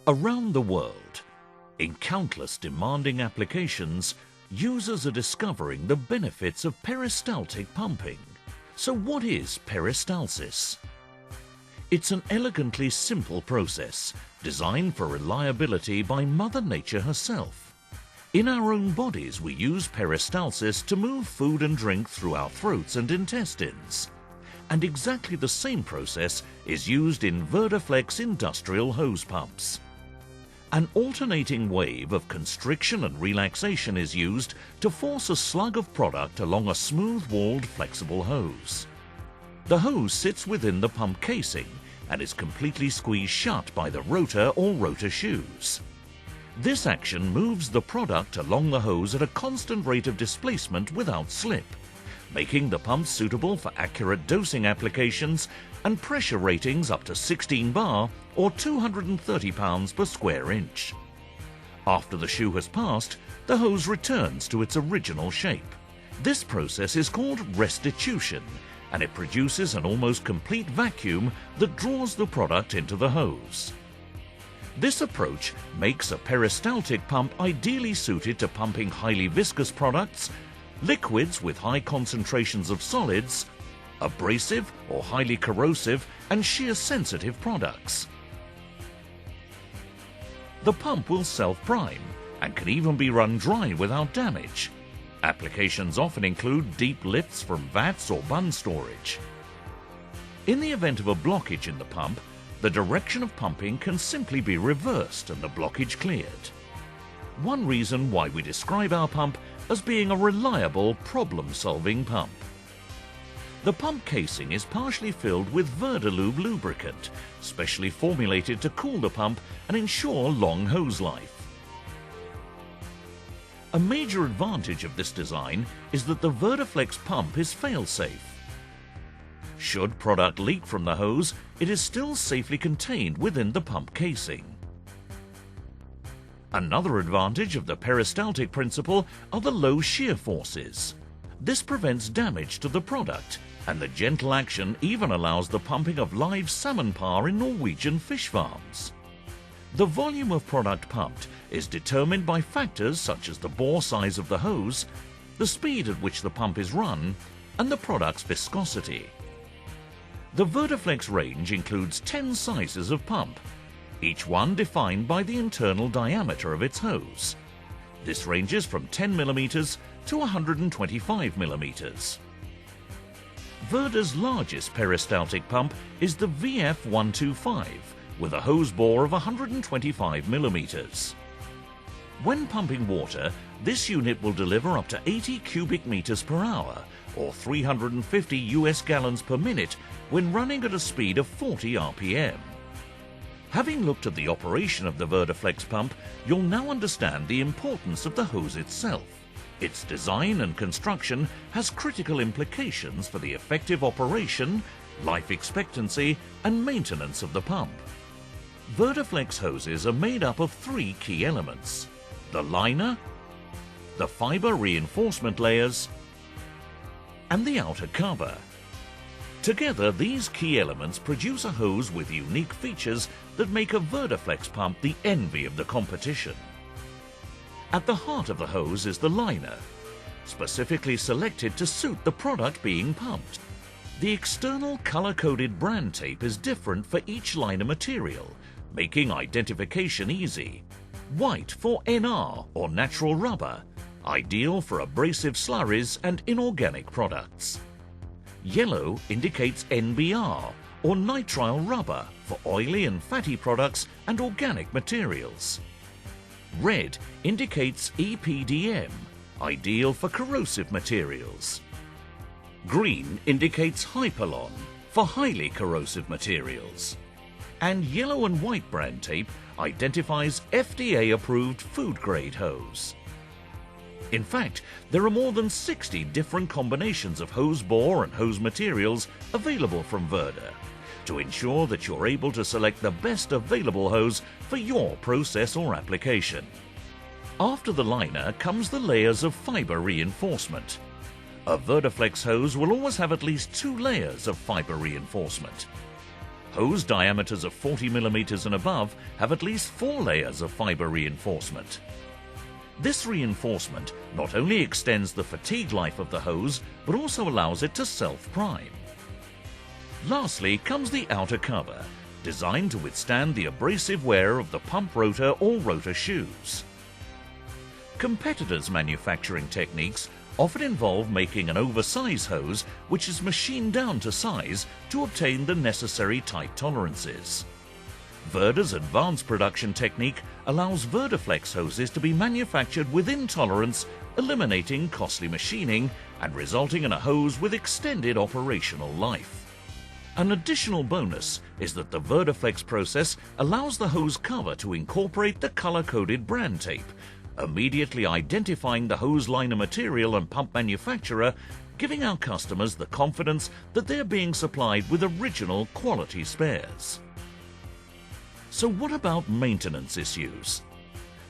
Around the world, in countless demanding applications, users are discovering the benefits of peristaltic pumping. So what is peristalsis? It's an elegantly simple process designed for reliability by Mother Nature herself. In our own bodies, we use peristalsis to move food and drink through our throats and intestines. And exactly the same process is used in Verderflex industrial hose pumps. An alternating wave of constriction and relaxation is used to force a slug of product along a smooth-walled flexible hose. The hose sits within the pump casing and is completely squeezed shut by the rotor or rotor shoes. This action moves the product along the hose at a constant rate of displacement without slip, making the pump suitable for accurate dosing applications and pressure ratings up to 16 bar or 230 pounds per square inch. After the shoe has passed, the hose returns to its original shape. This process is called restitution, and it produces an almost complete vacuum that draws the product into the hose. This approach makes a peristaltic pump ideally suited to pumping highly viscous products, liquids with high concentrations of solids, abrasive or highly corrosive and shear-sensitive products. The pump will self-prime and can even be run dry without damage. Applications often include deep lifts from vats or bun storage. In the event of a blockage in the pump, the direction of pumping can simply be reversed and the blockage cleared. One reason why we describe our pump as being a reliable, problem-solving pump. The pump casing is partially filled with Verderlube lubricant, specially formulated to cool the pump and ensure long hose life. A major advantage of this design is that the Verderflex pump is fail-safe. Should product leak from the hose, it is still safely contained within the pump casing. Another advantage of the peristaltic principle are the low shear forces. This prevents damage to the product, and the gentle action even allows the pumping of live salmon parr in Norwegian fish farms. The volume of product pumped is determined by factors such as the bore size of the hose, the speed at which the pump is run, and the product's viscosity. The Verderflex range includes 10 sizes of pump, each one defined by the internal diameter of its hose. This ranges from 10 mm to 125 mm. Verder's largest peristaltic pump is the VF125 with a hose bore of 125 mm. When pumping water, this unit will deliver up to 80 cubic meters per hour or 350 US gallons per minute when running at a speed of 40 RPM. Having looked at the operation of the Verderflex pump, you'll now understand the importance of the hose itself. Its design and construction has critical implications for the effective operation, life expectancy, and maintenance of the pump. Verderflex hoses are made up of 3 key elements: the liner, the fiber reinforcement layers, and the outer cover. Together, these key elements produce a hose with unique features that make a Verderflex pump the envy of the competition. At the heart of the hose is the liner, specifically selected to suit the product being pumped. The external color-coded brand tape is different for each liner material, making identification easy. White for NR or natural rubber, ideal for abrasive slurries and inorganic products. Yellow indicates NBR or nitrile rubber for oily and fatty products and organic materials. Red indicates EPDM, ideal for corrosive materials. Green indicates Hypalon for highly corrosive materials. And yellow and white brand tape identifies FDA-approved food-grade hose. In fact, there are more than 60 different combinations of hose bore and hose materials available from Verder to ensure that you're able to select the best available hose for your process or application. After the liner comes the layers of fiber reinforcement. A Verderflex hose will always have at least 2 layers of fiber reinforcement. Hose diameters of 40 millimeters and above have at least 4 layers of fiber reinforcement. This reinforcement not only extends the fatigue life of the hose, but also allows it to self-prime. Lastly comes the outer cover, designed to withstand the abrasive wear of the pump rotor or rotor shoes. Competitors' manufacturing techniques often involve making an oversized hose which is machined down to size to obtain the necessary tight tolerances. Verder's advanced production technique allows Verderflex hoses to be manufactured within tolerance, eliminating costly machining and resulting in a hose with extended operational life. An additional bonus is that the Verderflex process allows the hose cover to incorporate the color-coded brand tape, immediately identifying the hose liner material and pump manufacturer, giving our customers the confidence that they're being supplied with original quality spares. So what about maintenance issues?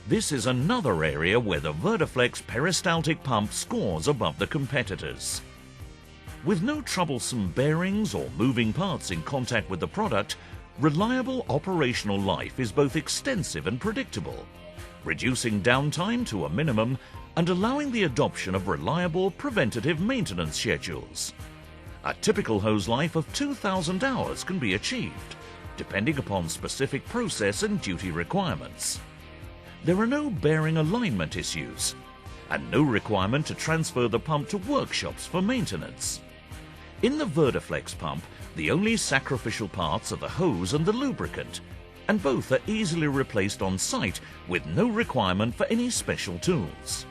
This is another area where the Verderflex Peristaltic pump scores above the competitors. With no troublesome bearings or moving parts in contact with the product, reliable operational life is both extensive and predictable, reducing downtime to a minimum and allowing the adoption of reliable preventative maintenance schedules. A typical hose life of 2,000 hours can be achieved, depending upon specific process and duty requirements. There are no bearing alignment issues, and no requirement to transfer the pump to workshops for maintenance. In the Verderflex pump, the only sacrificial parts are the hose and the lubricant, and both are easily replaced on site with no requirement for any special tools.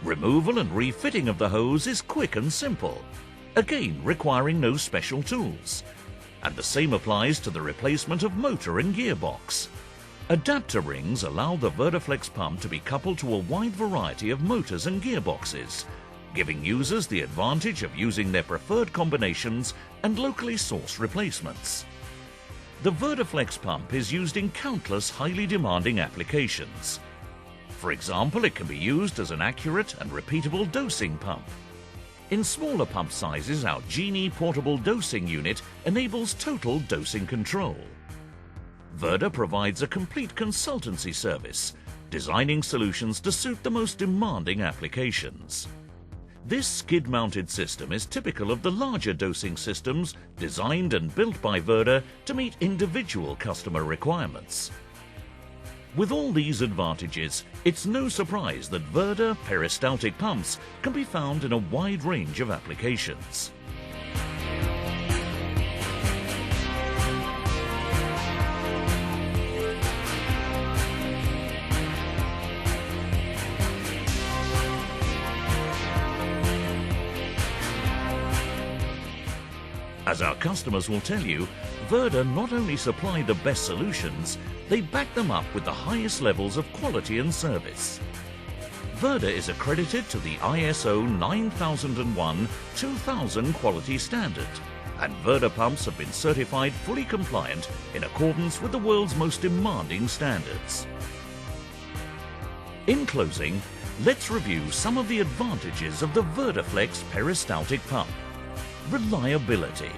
Removal and refitting of the hose is quick and simple, again requiring no special tools. And the same applies to the replacement of motor and gearbox. Adapter rings allow the Verderflex pump to be coupled to a wide variety of motors and gearboxes, giving users the advantage of using their preferred combinations and locally sourced replacements. The Verderflex pump is used in countless highly demanding applications. For example, it can be used as an accurate and repeatable dosing pump. In smaller pump sizes, our Genie portable dosing unit enables total dosing control. Verder provides a complete consultancy service, designing solutions to suit the most demanding applications. This skid-mounted system is typical of the larger dosing systems designed and built by Verder to meet individual customer requirements. With all these advantages, it's no surprise that Verder peristaltic pumps can be found in a wide range of applications. As our customers will tell you, Verder not only supply the best solutions, they back them up with the highest levels of quality and service. Verder is accredited to the ISO 9001-2000 quality standard, and Verder pumps have been certified fully compliant in accordance with the world's most demanding standards. In closing, let's review some of the advantages of the Verderflex Peristaltic pump. Reliability.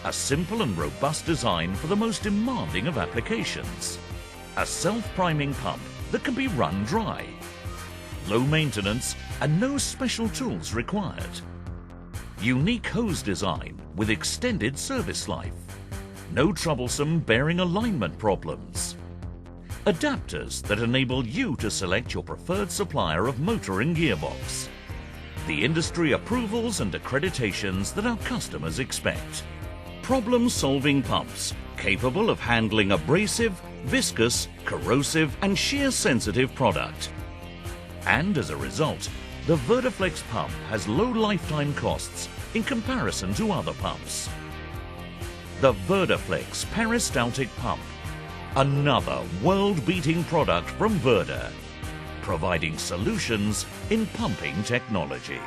A simple and robust design for the most demanding of applications. A self-priming pump that can be run dry. Low maintenance and no special tools required. Unique hose design with extended service life. No troublesome bearing alignment problems. Adapters that enable you to select your preferred supplier of motor and gearbox. The industry approvals and accreditations that our customers expect. Problem-solving pumps capable of handling abrasive, viscous, corrosive and shear-sensitive product. And as a result, the Verderflex pump has low lifetime costs in comparison to other pumps. The Verderflex Peristaltic pump, another world-beating product from Verder, providing solutions in pumping technology.